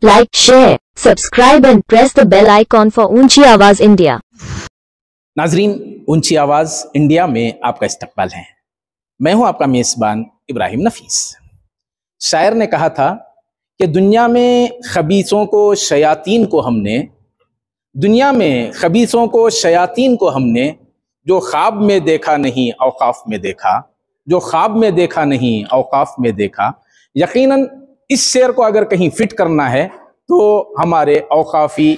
Like, share, subscribe and press the bell icon for ऊंची आवाज India. नाजरीन, ऊंची आवाज इंडिया में आपका इस्तकबाल है। मैं हूं आपका मेजबान इब्राहिम नफीस। शायर ने कहा था कि दुनिया में खबीसों को शयातीन को हमने जो ख्वाब में देखा नहीं औकाफ में देखा, जो ख्वाब में देखा नहीं औकाफ में देखा। यकीनन इस शेर को अगर कहीं फिट करना है तो हमारे औकाफी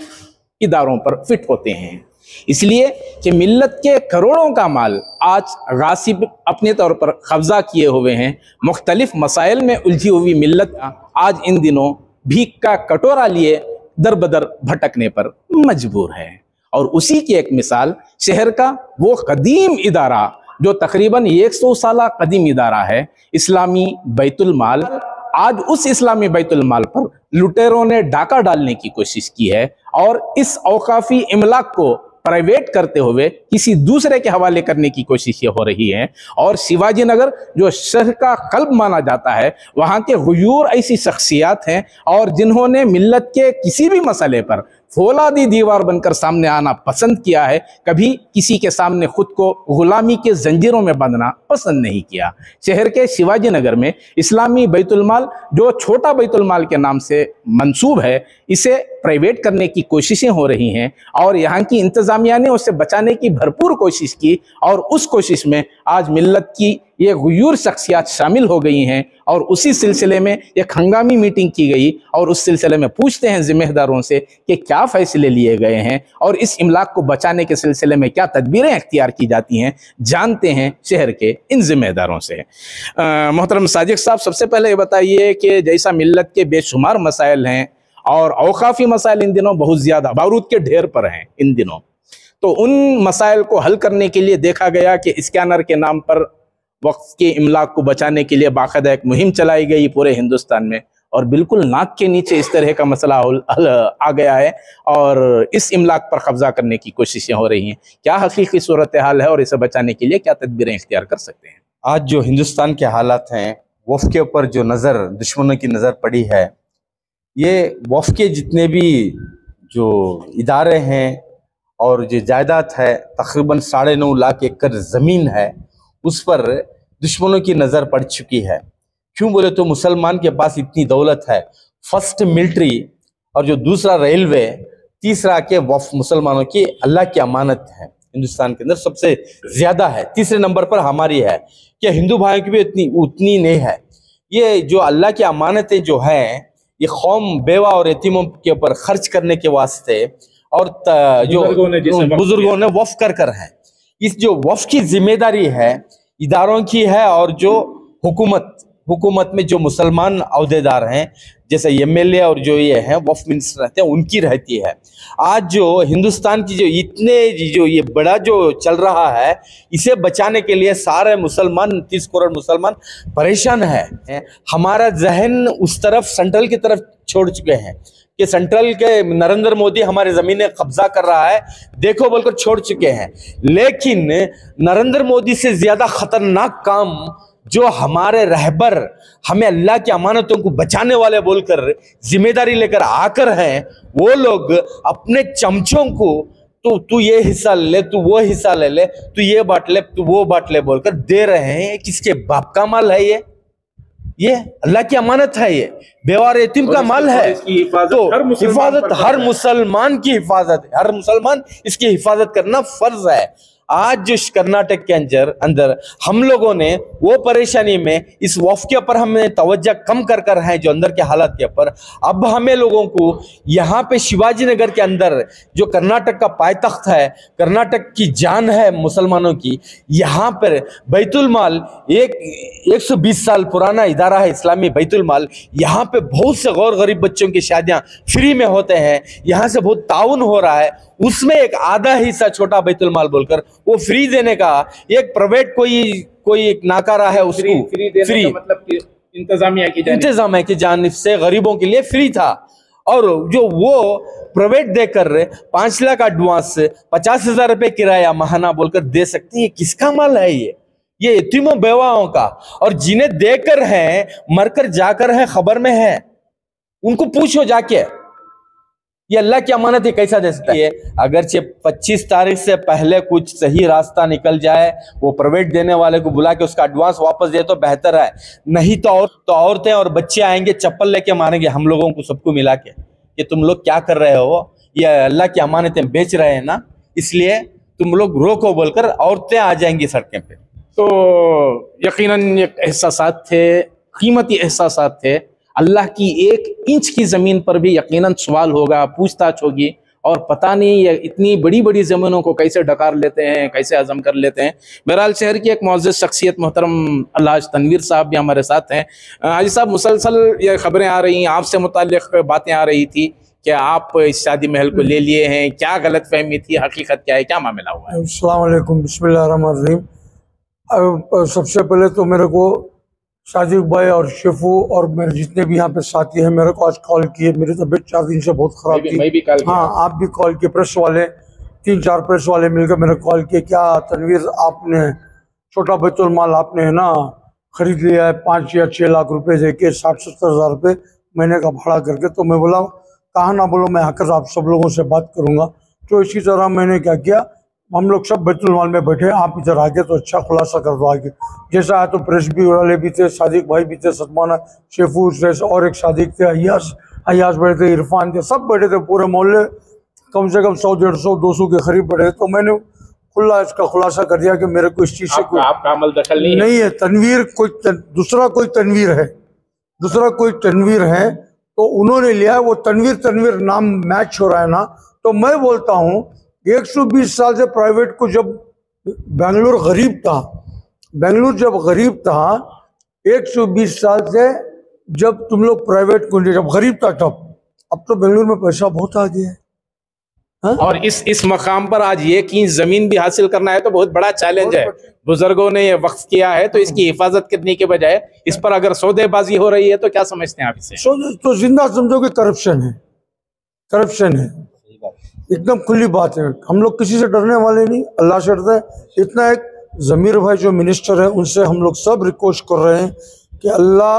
इदारों पर फिट होते हैं, इसलिए कि मिल्लत के करोड़ों का माल आज गासिब अपने तौर पर कब्जा किए हुए हैं। मुख्तलिफ मसाइल में उलझी हुई मिल्लत आज इन दिनों भीख का कटोरा लिए दर बदर भटकने पर मजबूर है। और उसी की एक मिसाल शहर का वो कदीम इदारा जो तकरीबन 100 साल कदीम इदारा है, इस्लामी बैतुल माल। आज उस इस्लामी बैतुल माल पर लुटेरों ने डाका डालने की कोशिश की है और इस औकाफी इमलाक को प्राइवेट करते हुए किसी दूसरे के हवाले करने की कोशिशें हो रही हैं। और शिवाजी नगर जो शहर का कल्ब माना जाता है, वहाँ के गुयूर ऐसी शख्सियात हैं और जिन्होंने मिल्लत के किसी भी मसले पर फौलादी दीवार बनकर सामने आना पसंद किया है, कभी किसी के सामने खुद को गुलामी के जंजीरों में बांधना पसंद नहीं किया। शहर के शिवाजी नगर में इस्लामी बैतुल माल जो छोटा बैतुल माल के नाम से मंसूब है, इसे प्राइवेट करने की कोशिशें हो रही हैं और यहाँ की इंतजामिया ने उसे बचाने की भरपूर कोशिश की और उस कोशिश में आज मिल्लत की ये गुयूर शख्सियात शामिल हो गई हैं। और उसी सिलसिले में एक हंगामी मीटिंग की गई और उस सिलसिले में पूछते हैं जिम्मेदारों से कि क्या फैसले लिए गए हैं और इस इमलाक को बचाने के सिलसिले में क्या तदबीरें अख्तियार की जाती हैं, जानते हैं शहर के इन जिम्मेदारों से। मोहतरम साजिद साहब, सबसे पहले ये बताइए कि जैसा मिल्लत के बेशुमार मसाइल हैं और औकाफी मसाइल इन दिनों बहुत ज़्यादा बारूद के ढेर पर हैं इन दिनों, तो उन मसाइल को हल करने के लिए देखा गया कि स्कैनर के नाम पर वक्फ के इमलाक को बचाने के लिए बाकायदा एक मुहिम चलाई गई पूरे हिंदुस्तान में और बिल्कुल नाक के नीचे इस तरह का मसला आ गया है और इस इमलाक पर कब्जा करने की कोशिशें हो रही हैं। क्या हकीकी सूरत हाल है और इसे बचाने के लिए क्या तदबीरें इख्तियार कर सकते हैं? आज जो हिंदुस्तान के हालात हैं, वफ़ के ऊपर जो नज़र दुश्मनों की नज़र पड़ी है, ये वफ़ के जितने भी जो इदारे हैं और जो जायदाद है, तकरीबन 9.5 लाख एकड़ ज़मीन है, उस पर दुश्मनों की नज़र पड़ चुकी है। क्यों बोले तो मुसलमान के पास इतनी दौलत है, फर्स्ट मिलिट्री और जो दूसरा रेलवे, तीसरा के वफ़ मुसलमानों की अल्लाह की अमानत है। हिंदुस्तान के अंदर सबसे ज़्यादा है, तीसरे नंबर पर हमारी है कि हिंदू भाइयों की भी उतनी नहीं है। ये जो अल्लाह की अमानतें जो हैं, ये कौम बेवा और यतीमों के ऊपर खर्च करने के वास्ते और जो बुजुर्गों ने वफ़ कर है। इस जो वफ़ की जिम्मेदारी है इदारों की है और जो हुकूमत में जो मुसलमान अहदेदार हैं जैसे एमएलए और जो ये हैं वफ़ मिनिस्टर रहते हैं, उनकी रहती है। आज जो हिंदुस्तान की जो ये बड़ा जो चल रहा है, इसे बचाने के लिए सारे मुसलमान 30 करोड़ मुसलमान परेशान है। हमारा जहन उस तरफ सेंट्रल की तरफ छोड़ चुके हैं कि सेंट्रल के नरेंद्र मोदी हमारे ज़मीनें कब्जा कर रहा है, देखो बोलकर छोड़ चुके हैं। लेकिन नरेंद्र मोदी से ज़्यादा खतरनाक काम जो हमारे रहबर हमें अल्लाह की अमानतों को बचाने वाले बोलकर जिम्मेदारी लेकर आकर हैं, वो लोग अपने चमचों को तू ये हिस्सा ले, तू वो हिस्सा ले ले, तू ये बांट ले, तू वो बांट ले बोलकर दे रहे हैं। किसके बाप का माल है ये अल्लाह की अमानत है, ये बेवार यतीम का माल है। तो हिफाजत हर मुसलमान की हिफाजत है, हर मुसलमान इसकी हिफाजत करना फर्ज है। आज जो कर्नाटक के अंदर हम लोगों ने वो परेशानी में इस वफ़ के ऊपर हमें तवज्जो कम कर हैं जो अंदर के हालात के ऊपर। अब हमें लोगों को यहाँ पे शिवाजी नगर के अंदर जो कर्नाटक का पायतख्त है, कर्नाटक की जान है मुसलमानों की, यहाँ पर बैतुल माल 120 साल पुराना इदारा है इस्लामी बैतुल माल। यहाँ पे बहुत से गौर गरीब बच्चों की शादियाँ फ्री में होते हैं, यहाँ से बहुत ताउन हो रहा है। उसमें एक आधा हिस्सा छोटा बैतुल माल बोलकर वो फ्री देने का एक प्राइवेट कोई एक नाकारा है, उसको फ्री मतलब कि इंतजामिया की जानिब से गरीबों के लिए फ्री था। और जो वो प्राइवेट देकर 5 लाख एडवांस 50,000 रुपये किराया महाना बोलकर दे सकती है, किसका माल है ये यतीमों बेवाओं का। और जिन्हें देकर है मरकर जाकर है खबर में है, उनको पूछो जाके, ये अल्लाह की अमानत है, कैसा दे सकता है? अगरचे 25 तारीख से पहले कुछ सही रास्ता निकल जाए, वो प्राइवेट देने वाले को बुला के उसका एडवांस वापस दे तो बेहतर है। नहीं तो औरतें और बच्चे आएंगे चप्पल लेके मारेंगे हम लोगों को, सबको मिला के, कि तुम लोग क्या कर रहे हो, ये अल्लाह की अमानतें बेच रहे हैं ना, इसलिए तुम लोग रोको बोलकर औरतें आ जाएंगी सड़कें पे। तो यकीनन ये एहसासात थे, कीमती एहसासात थे। अल्लाह की 1 इंच की ज़मीन पर भी यकीनन सवाल होगा, पूछताछ होगी, और पता नहीं ये इतनी बड़ी बड़ी ज़मीनों को कैसे डकार लेते हैं, कैसे हजम कर लेते हैं। बहरहाल शहर की एक मुअज़्ज़ज़ शख्सियत मोहतरम अल्हाज तनवीर साहब भी हमारे साथ हैं। हाजी साहब, मुसलसल ये खबरें आ रही हैं, आपसे मुताल्लिक़ बातें आ रही थी कि आप इस शादी महल को ले लिए हैं, क्या गलत फहमी थी, हकीकत क्या है, क्या मामला हुआ है? अस्सलाम वालेकुम, बिस्मिल्लाहिर्रहमानिर्रहीम। सबसे पहले तो मेरे को साजिद भाई और शेफू और मेरे जितने भी यहाँ पे साथी हैं, मेरे को आज कॉल किए। मेरी तबीयत 4 दिन से बहुत ख़राब थी। मैं भी कॉल किया। हाँ, आप भी कॉल किए, प्रेस वाले 3-4 प्रेस वाले मिलकर मेरे कॉल किए, क्या तनवीर आपने छोटा बैतुल माल आपने है ना खरीद लिया है 5 या 6 लाख रुपए दे के 60-70 हज़ार रुपये महीने का भाड़ा करके। तो मैं बोला कहा ना बोलो, मैं आकर आप सब लोगों से बात करूँगा। तो इसी तरह मैंने क्या किया, हम लोग सब बैतुल माल में बैठे, आप इधर आगे तो अच्छा खुलासा कर दो आगे। जैसा है तो प्रेस भी वाले भी थे, सादिक भाई भी थे, सतमाना शेफू और एक सादिक थे, अयास बैठे थे, इरफान थे, सब बैठे थे, पूरे मोहल्ले कम से कम 100-150-200 के करीब बैठे। तो मैंने खुला इसका खुलासा कर दिया कि मेरे को इस चीज़ से आपका अमल दखल नहीं है। तनवीर दूसरा कोई तनवीर है तो उन्होंने लिया, वो तनवीर नाम मैच हो रहा है ना। तो मैं बोलता हूँ 120 साल से प्राइवेट को, जब बेंगलुरु जब गरीब था 120 साल से, जब तुम लोग प्राइवेट को जब गरीब था तब, अब तो बेंगलुरु में पैसा बहुत आ गया है। हाँ? और इस मकाम पर आज 1 इंच जमीन भी हासिल करना है तो बहुत बड़ा चैलेंज है। बुजुर्गों ने ये वक्फ किया है, तो इसकी हिफाजत करने के बजाय इस पर अगर सौदेबाजी हो रही है तो क्या समझते हैं आप इसे? तो जिंदा समझो कि करप्शन है, एकदम खुली बात है। हम लोग किसी से डरने वाले नहीं, अल्लाह से डरते हैं। इतना एक ज़मीर भाई जो मिनिस्टर है, उनसे हम लोग सब रिक्वेस्ट कर रहे हैं कि अल्लाह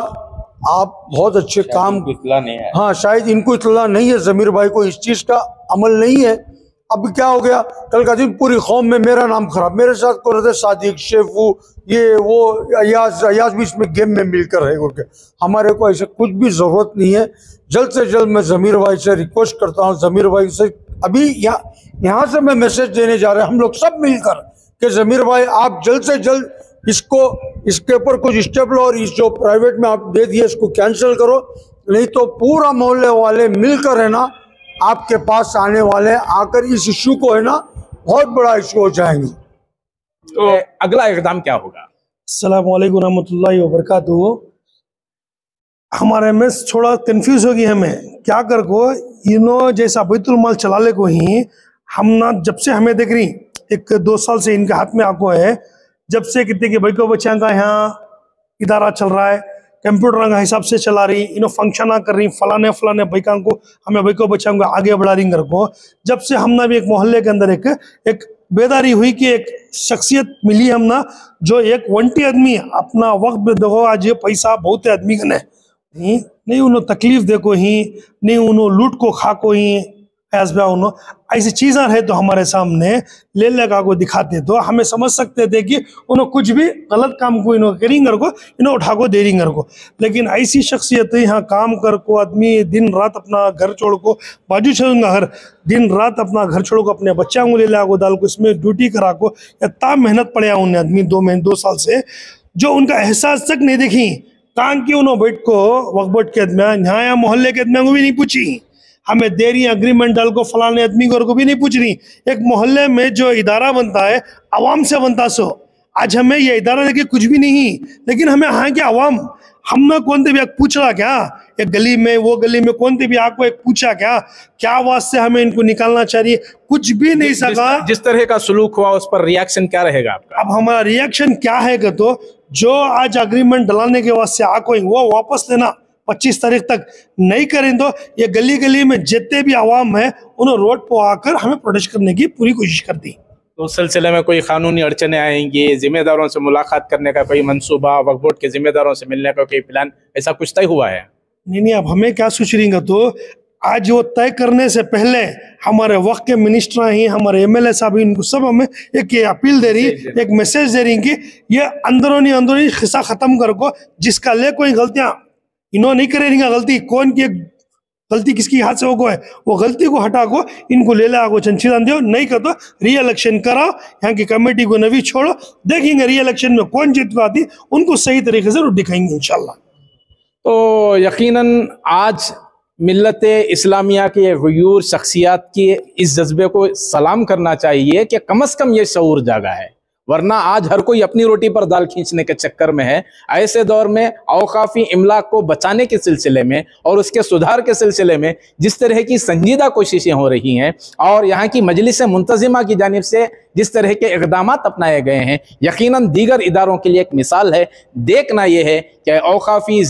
आप बहुत अच्छे काम, इतला नहीं है। हाँ, शायद इनको इतला नहीं है, ज़मीर भाई को इस चीज़ का अमल नहीं है। अब क्या हो गया, कल का दिन पूरी कौम में मेरा नाम खराब, मेरे साथ को रहते सादिक, शेफू, ये वो अयाज भी इसमें गेम में मिलकर है करके। हमारे को ऐसे कुछ भी ज़रूरत नहीं है। जल्द से जल्द मैं ज़मीर भाई से रिक्वेस्ट करता हूँ, ज़मीर भाई से अभी यहाँ से मैं मैसेज देने जा रहे हैं, हम लोग सब मिलकर, कि ज़मीर भाई आप जल्द से जल्द इसके ऊपर कुछ स्टेप लो, और इस जो प्राइवेट में आप दे दिए इसको कैंसिल करो, नहीं तो पूरा मोहल्ले वाले मिलकर है ना आपके पास आने वाले, आकर इस इशू को है ना बहुत बड़ा इशू हो जाएंगे। तो अगला इक़दाम क्या होगा? अस्सलाम वालेकुम रहमतुल्लाहि व बरकातहू। हमारे में थोड़ा कंफ्यूज होगी, हमें क्या कर को इनो जैसा बैतुल माल चलाने को ही हम ना, जब से हमें देख रही 1-2 साल से इनके हाथ में आको है, जब से कितने के भाई को बच्चा का यहाँ इदारा चल रहा है, कंप्यूटर का हिसाब से चला रही, इन्हों फंक्शन कर रही, फलाने बैका को हमें भाई को बच्चा को आगे बढ़ा रही। घर को जब से हमना भी एक मोहल्ले के अंदर एक बेदारी हुई कि एक शख्सियत मिली हमना, जो एक वंटी आदमी अपना वक्त में देखो, आज ये पैसा बहुत आदमी का नहीं उन्होंने तकलीफ देखो ही, नहीं उन्होंने लूट को खा को ही, ऐसी चीज़ें है तो हमारे सामने ले लगा को दिखाते तो हमें समझ सकते थे कि उन्होंने कुछ भी गलत काम को इन्होंने करेंगे को, इन्होंने उठा को दे रही को। लेकिन ऐसी शख्सियत यहाँ काम कर को आदमी दिन रात अपना घर छोड़ को, बाजू छोड़ूंगा घर, दिन रात अपना घर छोड़ को अपने बच्चा को ले ला को डाल को, इसमें ड्यूटी करा को, या ता मेहनत पड़े उन्हें आदमी 2 साल से, जो उनका एहसास तक नहीं देखी कहाँ की उन्होंने बैठ को वक्बट के आदमी यहाँ मोहल्ले के आदमी को भी नहीं पूछी, हमें दे रही अग्रीमेंट डाल को फलाने आदमी को भी नहीं पूछ रही। एक मोहल्ले में जो इदारा बनता है आवाम से बनता, सो आज हमें ये इदारा देखे कुछ भी नहीं, लेकिन हमें यहाँ के आवाम हमने कौन भी पूछ रहा क्या, एक गली में वो गली में कौन भी आपको एक पूछा क्या वास्ते हमें इनको निकालना चाहिए, कुछ भी नहीं सका। जिस तरह का सलूक हुआ उस पर रिएक्शन क्या रहेगा आपका? अब हमारा रिएक्शन क्या है कि तो जो आज अग्रीमेंट डलाने के वास्ते आको वो वापस लेना 25 तारीख तक नहीं करें तो ये गली गली में जितने भी आवाम है उन्हें रोड पर आकर हमें प्रोटेस्ट करने की पूरी कोशिश कर दी। तो उस सिलसिले में कोई कानूनी अड़चने आएंगी, जिम्मेदारों से मुलाकात करने का कोई मंसूबा, वक्फ बोर्ड के जिम्मेदारों से मिलने का कोई प्लान, ऐसा कुछ तय हुआ है? नहीं, अब हमें क्या सोच रही तो आज वो तय करने से पहले हमारे वक्त के मिनिस्टर ही, हमारे एमएलए साहब, इनको सब हमें एक अपील दे रही, एक मैसेज दे रही कि ये अंदरूनी खिस्सा खत्म कर को, जिसका ले कोई गलतियां इन्होंने नहीं करेंगे, गलती कौन की गलती किसकी हाथ से हो है, वो गलती को हटा को इनको ले आगो चंचीदान दो, नहीं कर तो री इलेक्शन कराओ, यहाँ की कमेटी को नवी छोड़ो, देखेंगे री इलेक्शन में कौन जीत को आती, उनको सही तरीके से दिखाएंगे इंशाल्लाह। तो यकीनन आज मिल्लत इस्लामिया के गयूर शख्सियात की इस जज्बे को सलाम करना चाहिए कि कम से कम ये शऊर जागा है, वरना आज हर कोई अपनी रोटी पर दाल खींचने के चक्कर में है। ऐसे दौर में औकाफी इमलाक को बचाने के सिलसिले में और उसके सुधार के सिलसिले में जिस तरह की संजीदा कोशिशें हो रही हैं और यहाँ की मजलिस मुंतजिमा की जानिब से जिस तरह के इक़दामात अपनाए गए हैं, यकीनन दीगर इदारों के लिए एक मिसाल है। देखना यह है कि औकाफी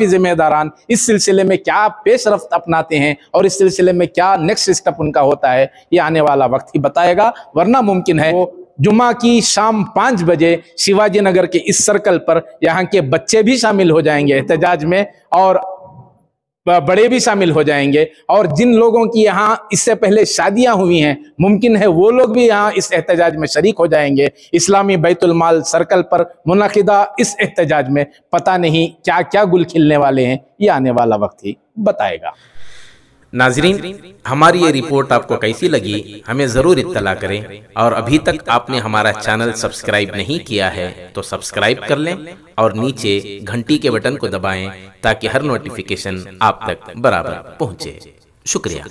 ज़िम्मेदारान इस सिलसिले में क्या पेशरफ्त अपनाते हैं और इस सिलसिले में क्या नेक्स्ट स्टेप उनका होता है, ये आने वाला वक्त ही बताएगा। वरना मुमकिन है वो जुम्मा की शाम 5 बजे शिवाजी नगर के इस सर्कल पर यहाँ के बच्चे भी शामिल हो जाएंगे एहतजाज में और बड़े भी शामिल हो जाएंगे, और जिन लोगों की यहाँ इससे पहले शादियां हुई हैं मुमकिन है वो लोग भी यहाँ इस एहतजाज में शरीक हो जाएंगे। इस्लामी बैतुल माल सर्कल पर मुनक़िदा इस एहतजाज में पता नहीं क्या क्या गुल खिलने वाले हैं, ये आने वाला वक्त ही बताएगा। नाजरीन, हमारी ये रिपोर्ट आपको कैसी लगी हमें ज़रूर इत्तला करें, और अभी तक आपने हमारा चैनल सब्सक्राइब नहीं किया है तो सब्सक्राइब कर लें और नीचे घंटी के बटन को दबाएं ताकि हर नोटिफिकेशन आप तक बराबर पहुंचे। शुक्रिया।